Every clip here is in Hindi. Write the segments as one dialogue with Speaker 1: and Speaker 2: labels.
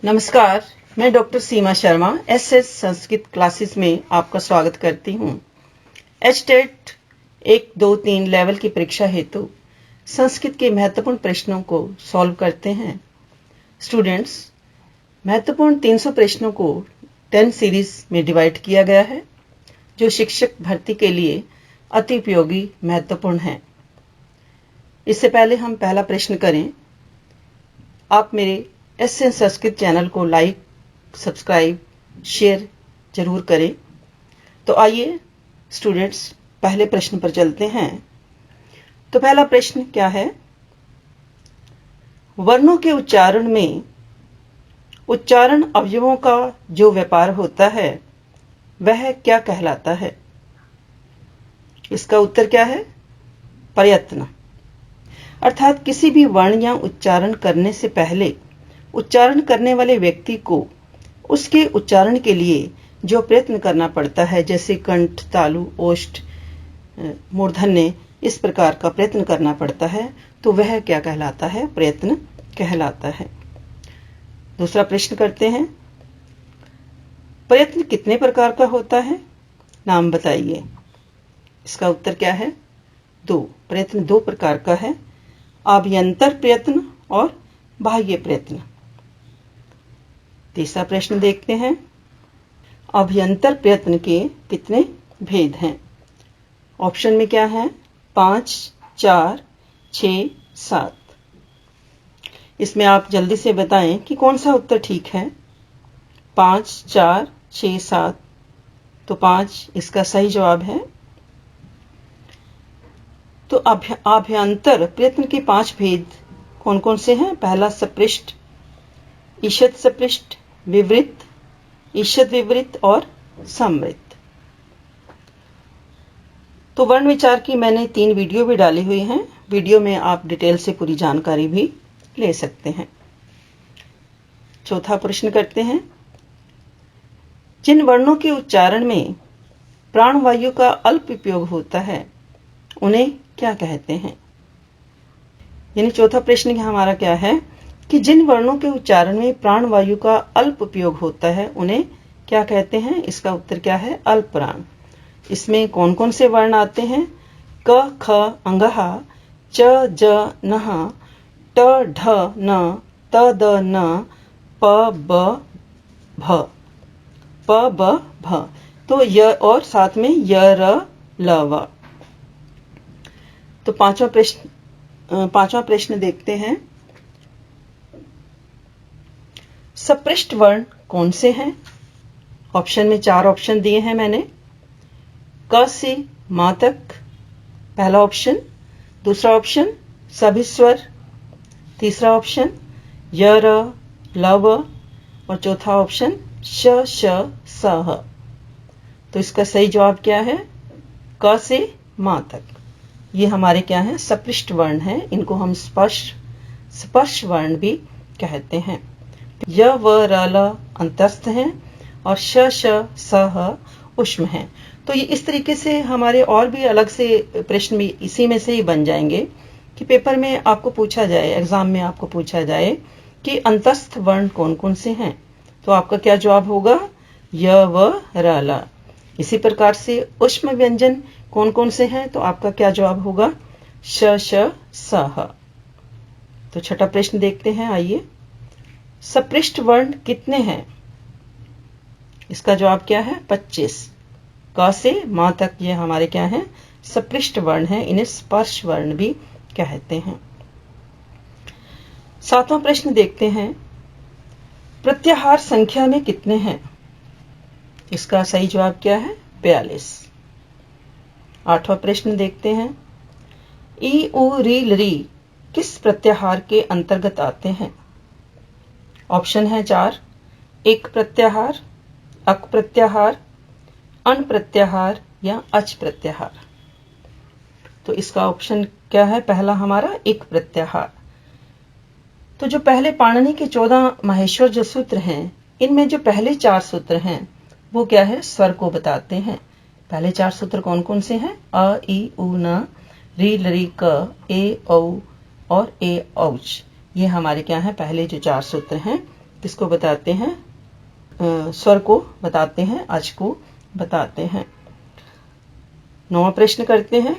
Speaker 1: नमस्कार, मैं डॉक्टर सीमा शर्मा एसएस संस्कृत क्लासेस में आपका स्वागत करती हूँ। एचटेट 1, 2, 3 लेवल की परीक्षा हेतु संस्कृत के महत्वपूर्ण प्रश्नों को सॉल्व करते हैं। स्टूडेंट्स, महत्वपूर्ण 300 प्रश्नों को 10 सीरीज में डिवाइड किया गया है, जो शिक्षक भर्ती के लिए अति उपयोगी महत्वपूर्ण है। इससे पहले हम पहला प्रश्न करें। आप मेरे एसएस संस्कृत चैनल को लाइक, सब्सक्राइब, शेयर जरूर करें। तो आइए स्टूडेंट्स, पहले प्रश्न पर चलते हैं। तो पहला प्रश्न क्या है? वर्णों के उच्चारण में उच्चारण अवयवों का जो व्यापार होता है वह क्या कहलाता है? इसका उत्तर क्या है? प्रयत्न। अर्थात किसी भी वर्ण या उच्चारण करने से पहले उच्चारण करने वाले व्यक्ति को उसके उच्चारण के लिए जो प्रयत्न करना पड़ता है, जैसे कंठ, तालु, ओष्ठ, मूर्धन्य, इस प्रकार का प्रयत्न करना पड़ता है, तो वह क्या कहलाता है? प्रयत्न कहलाता है। दूसरा प्रश्न करते हैं। प्रयत्न कितने प्रकार का होता है? नाम बताइए। इसका उत्तर क्या है? 2। प्रयत्न 2 प्रकार का है, आभ्यंतर प्रयत्न और बाह्य प्रयत्न। तीसरा प्रश्न देखते हैं। अभ्यंतर प्रयत्न के कितने भेद हैं? ऑप्शन में क्या है? 5, 4, 6, 7। इसमें आप जल्दी से बताएं कि कौन सा उत्तर ठीक है। 5, 4, 6, 7। तो 5 इसका सही जवाब है। तो आभ्यंतर प्रयत्न के 5 भेद कौन कौन से हैं? पहला सपृष्ठ, ईषद सपृष्ठ, विवृत, ईषद विवृत और समृत। तो वर्ण विचार की मैंने 3 वीडियो भी डाली हुई हैं। वीडियो में आप डिटेल से पूरी जानकारी भी ले सकते हैं। चौथा प्रश्न करते हैं। जिन वर्णों के उच्चारण में प्राणवायु का अल्प उपयोग होता है उन्हें क्या कहते हैं? यानी चौथा प्रश्न हमारा क्या है कि जिन वर्णों के उच्चारण में प्राणवायु का अल्प उपयोग होता है उन्हें क्या कहते हैं? इसका उत्तर क्या है? अल्प प्राण। इसमें कौन कौन से वर्ण आते हैं? क, ख, अंगहा, च, ज, नह, ट, ढ, न, त, द, न, प, ब, भ। प, ब, भ। तो य और साथ में य, र, ल, व। तो पांचवा प्रश्न देखते हैं। सपृष्ठ वर्ण कौन से हैं? ऑप्शन में 4 ऑप्शन दिए हैं मैंने। क से मां तक पहला ऑप्शन, दूसरा ऑप्शन सभी स्वर, तीसरा ऑप्शन य, र, ल, व और चौथा ऑप्शन श, श, स, ह। तो इसका सही जवाब क्या है? क से मां तक। ये हमारे क्या है? सपृष्ठ वर्ण हैं। इनको हम स्पर्श वर्ण भी कहते हैं। य, व, र, ल अंतस्थ हैं और श, श, स, ह उष्म हैं। तो ये इस तरीके से हमारे और भी अलग से प्रश्न भी इसी में से ही बन जाएंगे कि पेपर में आपको पूछा जाए, एग्जाम में आपको पूछा जाए कि अंतस्थ वर्ण कौन कौन से हैं, तो आपका क्या जवाब होगा? य, व, र, ल। इसी प्रकार से उष्म व्यंजन कौन कौन से हैं, तो आपका क्या जवाब होगा? श, श, स, ह। तो छठा प्रश्न देखते हैं। आइए, सपृष्ठ वर्ण कितने हैं? इसका जवाब क्या है? 25। क से मां तक ये हमारे क्या हैं? सपृष्ठ वर्ण हैं। इन्हें स्पर्श वर्ण भी कहते हैं। 7वां प्रश्न देखते हैं। प्रत्याहार संख्या में कितने हैं? इसका सही जवाब क्या है? 42। 8वां प्रश्न देखते हैं। ई, उ, री, लरी किस प्रत्याहार के अंतर्गत आते हैं? ऑप्शन है 4। एक प्रत्याहार, अक प्रत्याहार, अन प्रत्याहार या अच प्रत्याहार। तो इसका ऑप्शन क्या है? पहला हमारा एक प्रत्याहार। तो जो पहले पाणिनि के 14 माहेश्वर जो सूत्र हैं, इनमें जो पहले 4 सूत्र हैं वो क्या है? स्वर को बताते हैं। पहले 4 सूत्र कौन कौन से हैं? अ, ई, उ, न, री, लरी, क, ए, औ और ए, औच। ये हमारे क्या है? पहले जो 4 सूत्र हैं किसको बताते हैं? स्वर को बताते हैं, अच को बताते हैं। 9वां प्रश्न करते हैं।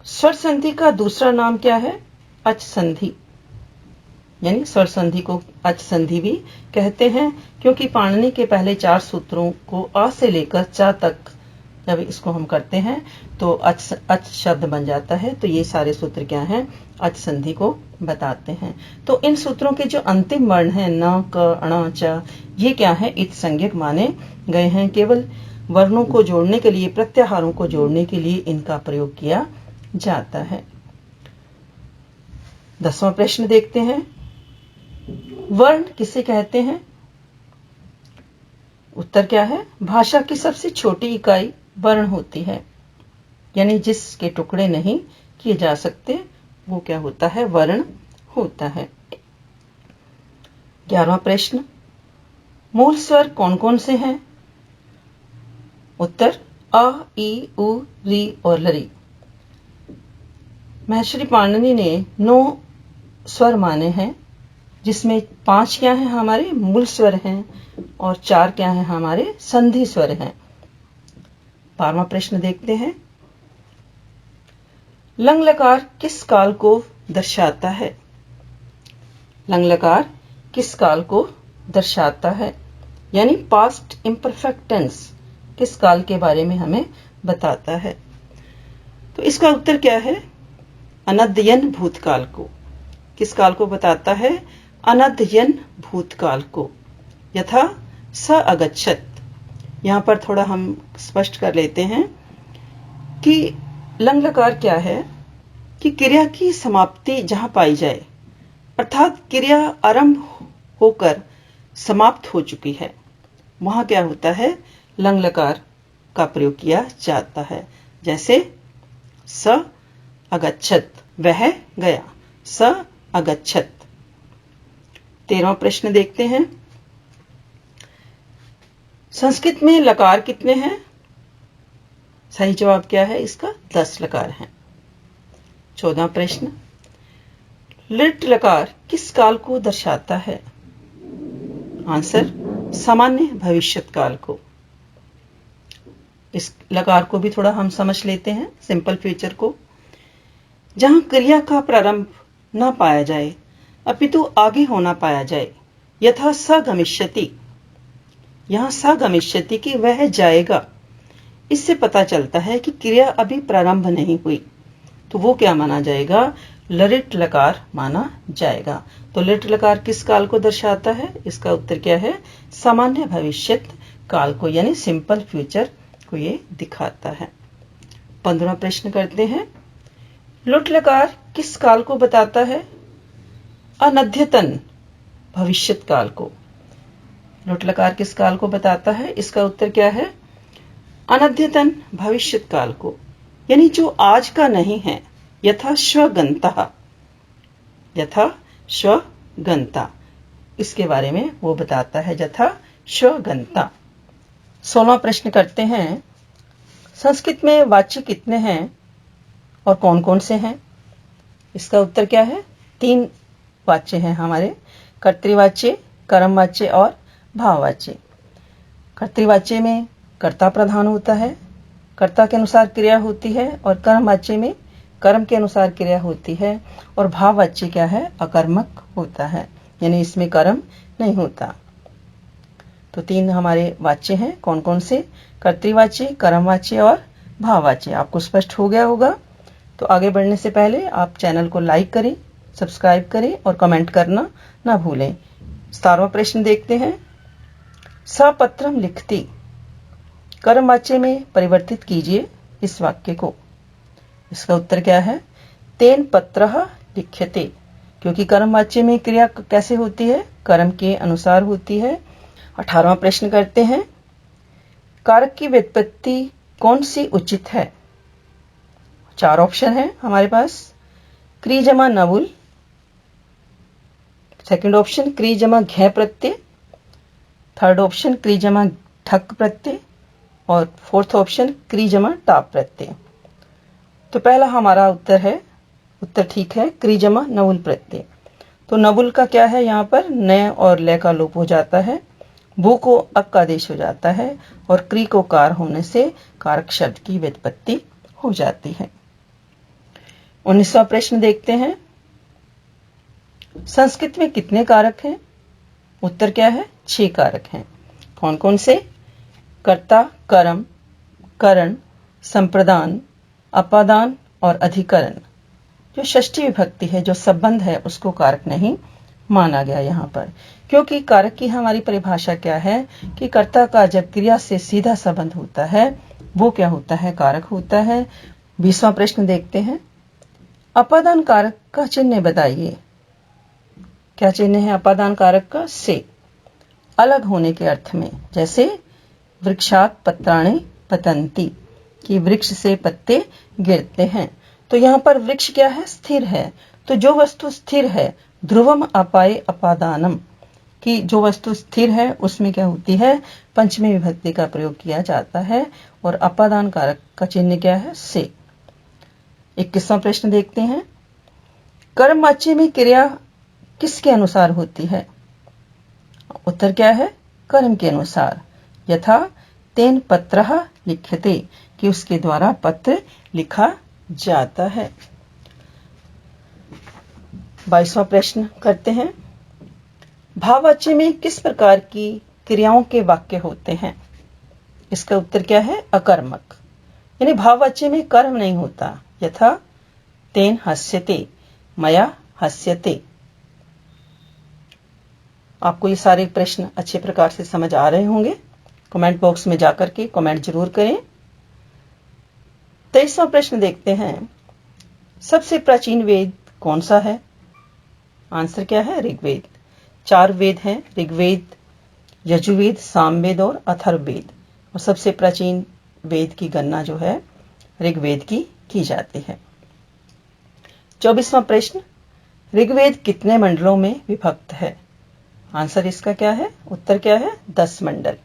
Speaker 1: स्वर संधि का दूसरा नाम क्या है? अच संधि। यानी स्वर संधि को अच संधि भी कहते हैं, क्योंकि पाणिनि के पहले 4 सूत्रों को अ से लेकर च तक जब इसको हम करते हैं तो अच शब्द बन जाता है। तो ये सारे सूत्र क्या हैं? अच संधि को बताते हैं। तो इन सूत्रों के जो अंतिम वर्ण हैं न, क, अण, च, ये क्या है? इत संज्ञक माने गए हैं। केवल वर्णों को जोड़ने के लिए, प्रत्याहारों को जोड़ने के लिए इनका प्रयोग किया जाता है। 10वां प्रश्न देखते हैं। वर्ण किसे कहते हैं? उत्तर क्या है? भाषा की सबसे छोटी इकाई वर्ण होती है, यानी जिसके टुकड़े नहीं किए जा सकते वो क्या होता है? वर्ण होता है। 11वां प्रश्न। मूल स्वर कौन कौन से हैं? उत्तर अ, ई, उ, री और लरी। महर्षि पाणिनि ने 9 स्वर माने हैं, जिसमें 5 क्या हैं? हमारे मूल स्वर हैं और 4 क्या हैं? हमारे संधि स्वर हैं। 12वां प्रश्न देखते हैं। लंग लकार किस काल को दर्शाता है? लंग लकार किस काल को दर्शाता है? यानी पास्ट इम्परफेक्ट टेंस किस काल के बारे में हमें बताता है? तो इसका उत्तर क्या है? अनध्ययन भूतकाल को। किस काल को बताता है? अनध्ययन भूतकाल को। यथा स अगच्छत। यहां पर थोड़ा हम स्पष्ट कर लेते हैं कि लंग लकार क्या है कि क्रिया की समाप्ति जहां पाई जाए, अर्थात क्रिया आरंभ होकर समाप्त हो चुकी है, वहां क्या होता है? लंग लकार का प्रयोग किया जाता है। जैसे स अगच्छत, वह गया। स अगच्छत। 13वां प्रश्न देखते हैं। संस्कृत में लकार कितने हैं? सही जवाब क्या है इसका? 10 लकार हैं। 14वां प्रश्न। लिट लकार किस काल को दर्शाता है? आंसर सामान्य भविष्यत काल को। इस लकार को भी थोड़ा हम समझ लेते हैं, सिंपल फ्यूचर को। जहां क्रिया का प्रारंभ न पाया जाए अपितु आगे होना पाया जाए, यथा स गमिष्यति। यहां स गमिष्यति कि वह जाएगा, इससे पता चलता है कि क्रिया अभी प्रारंभ नहीं हुई, तो वो क्या माना जाएगा? लरिट लकार माना जाएगा। तो लिट लकार किस काल को दर्शाता है? इसका उत्तर क्या है? सामान्य भविष्यत काल को, यानी सिंपल फ्यूचर को ये दिखाता है। 15वां प्रश्न करते हैं। लुट लकार किस काल को बताता है? अनध्यतन भविष्यत काल को। लुट लकार किस काल को बताता है? इसका उत्तर क्या है? अनध्यतन भविष्यत काल को, यानी जो आज का नहीं है। यथा श्वगंता। यथा श्वगंता, इसके बारे में वो बताता है। यथा श्वगंता। 16वां प्रश्न करते हैं। संस्कृत में वाच्य कितने हैं और कौन कौन से हैं? इसका उत्तर क्या है? 3 वाच्य हैं हमारे। कर्तृवाच्य, कर्मवाच्य और भाववाच्य। कर्तृवाच्य में कर्ता प्रधान होता है, कर्ता के अनुसार क्रिया होती है, और कर्मवाच्य में कर्म के अनुसार क्रिया होती है, और भाववाच्य क्या है? अकर्मक होता है, यानी इसमें कर्म नहीं होता। तो 3 हमारे वाच्य हैं। कौन कौन से? कर्तृवाच्य, कर्मवाच्य और भाववाच्य। आपको स्पष्ट हो गया होगा। तो आगे बढ़ने से पहले आप चैनल को लाइक करें, सब्सक्राइब करें और कमेंट करना ना भूलें। 17वां प्रश्न देखते हैं। सपत्रम लिखती। कर्मवाच्य में परिवर्तित कीजिए इस वाक्य को। इसका उत्तर क्या है? तेन पत्रः लिख्यते। क्योंकि कर्मवाच्य में क्रिया कैसे होती है? कर्म के अनुसार होती है। 18वां प्रश्न करते हैं। कारक की व्युत्पत्ति कौन सी उचित है? 4 ऑप्शन है हमारे पास। क्री जमा नवुल, सेकंड ऑप्शन क्री जमा घ प्रत्यय, थर्ड ऑप्शन क्री जमा ठक प्रत्यय और फोर्थ ऑप्शन क्री जमा टाप प्रत्यय। तो पहला हमारा उत्तर है, उत्तर ठीक है, क्री जमा नवुल प्रत्यय। तो नबुल का क्या है यहाँ पर, न और ले का लोप हो जाता है, भू को अक का आदेश हो जाता है और क्री को कार होने से कारक शब्द की व्युत्पत्ति हो जाती है। 19वां प्रश्न देखते हैं। संस्कृत में कितने कारक हैं? उत्तर क्या है, 6 कारक हैं। कौन कौन से? कर्ता, कर्म, करण, संप्रदान, अपादान और अधिकरण। जो षष्ठी विभक्ति है, जो संबंध है, उसको कारक नहीं माना गया यहाँ पर, क्योंकि कारक की हमारी परिभाषा क्या है कि कर्ता का जब क्रिया से सीधा संबंध होता है वो क्या होता है, कारक होता है। 20वां प्रश्न देखते हैं। अपादान कारक का चिन्ह बताइए। क्या चिन्ह है अपादान कारक का? से, अलग होने के अर्थ में, जैसे वृक्षात पत्राणि पतंती, कि वृक्ष से पत्ते गिरते हैं। तो यहाँ पर वृक्ष क्या है, स्थिर है। तो जो वस्तु स्थिर है, ध्रुवम अपाये अपादानम, कि जो वस्तु स्थिर है उसमें क्या होती है, पंचमी विभक्ति का प्रयोग किया जाता है और अपादान कारक का चिन्ह क्या है, से। 21वां प्रश्न देखते हैं। कर्मवाच्य में क्रिया किसके अनुसार होती है? उत्तर क्या है, कर्म के अनुसार। यथा तेन पत्रः लिख्यते, कि उसके द्वारा पत्र लिखा जाता है। 22वां प्रश्न करते हैं। भाववाच्य में किस प्रकार की क्रियाओं के वाक्य होते हैं? इसका उत्तर क्या है, अकर्मक, यानी भाववाच्य में कर्म नहीं होता। यथा तेन हस्यते, मया हस्यते। आपको ये सारे प्रश्न अच्छे प्रकार से समझ आ रहे होंगे। कमेंट बॉक्स में जाकर के कमेंट जरूर करें। 23वां प्रश्न देखते हैं। सबसे प्राचीन वेद कौन सा है? आंसर क्या है, ऋग्वेद। 4 वेद हैं, ऋग्वेद, यजुर्वेद, सामवेद और अथर्ववेद। और सबसे प्राचीन वेद की गणना जो है ऋग्वेद की जाती है। 24वां प्रश्न। ऋग्वेद कितने मंडलों में विभक्त है? आंसर इसका क्या है, उत्तर क्या है, 10 मंडल।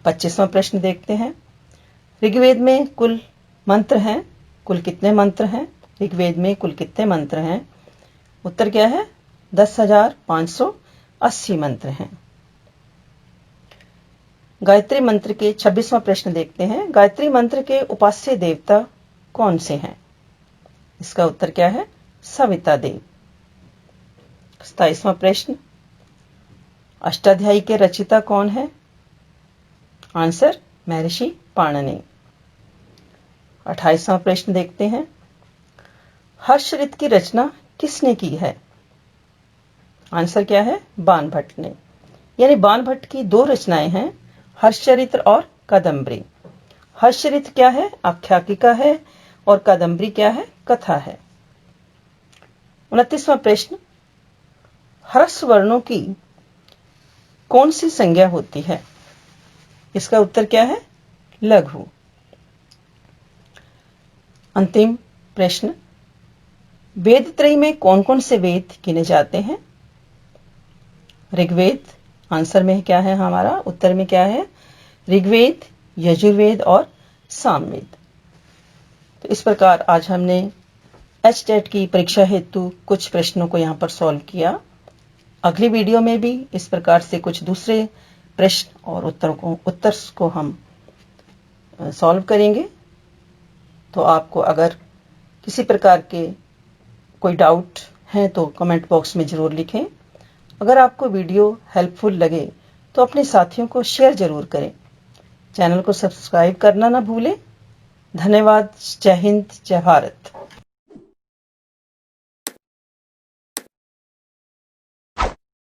Speaker 1: 25वां प्रश्न देखते हैं। ऋग्वेद में कुल मंत्र हैं, कुल कितने मंत्र हैं? ऋग्वेद में कुल कितने मंत्र हैं? उत्तर क्या है, 10,580 मंत्र हैं। गायत्री मंत्र के 26वां प्रश्न देखते हैं। गायत्री मंत्र के उपास्य देवता कौन से हैं? इसका उत्तर क्या है, सविता देव। 27वां प्रश्न। अष्टाध्यायी के रचयिता कौन है? आंसर महर्षि पाणिनि। 28वां प्रश्न देखते हैं। हर्षचरित की रचना किसने की है? आंसर क्या है, बाणभट्ट ने। यानी बाणभट्ट की 2 रचनाएं हैं, हर्षचरित और कादंबरी। हर्षचरित क्या है, आख्यायिका है, और कादंबरी क्या है, कथा है। 29वां प्रश्न। ह्रस्व वर्णों की कौन सी संज्ञा होती है? इसका उत्तर क्या है, लघु। अंतिम प्रश्न। वेद त्रयी में कौन कौन से वेद गिने जाते हैं? ऋग्वेद, आंसर में क्या है हमारा, उत्तर में क्या है, ऋग्वेद, यजुर्वेद और सामवेद। तो इस प्रकार आज हमने एचटेट की परीक्षा हेतु कुछ प्रश्नों को यहाँ पर सॉल्व किया। अगली वीडियो में भी इस प्रकार से कुछ दूसरे प्रश्न और उत्तर को हम सॉल्व करेंगे। तो आपको अगर किसी प्रकार के कोई डाउट है तो कमेंट बॉक्स में जरूर लिखें। अगर आपको वीडियो हेल्पफुल लगे तो अपने साथियों को शेयर जरूर करें। चैनल को सब्सक्राइब करना ना भूलें। धन्यवाद। जय हिंद, जय भारत।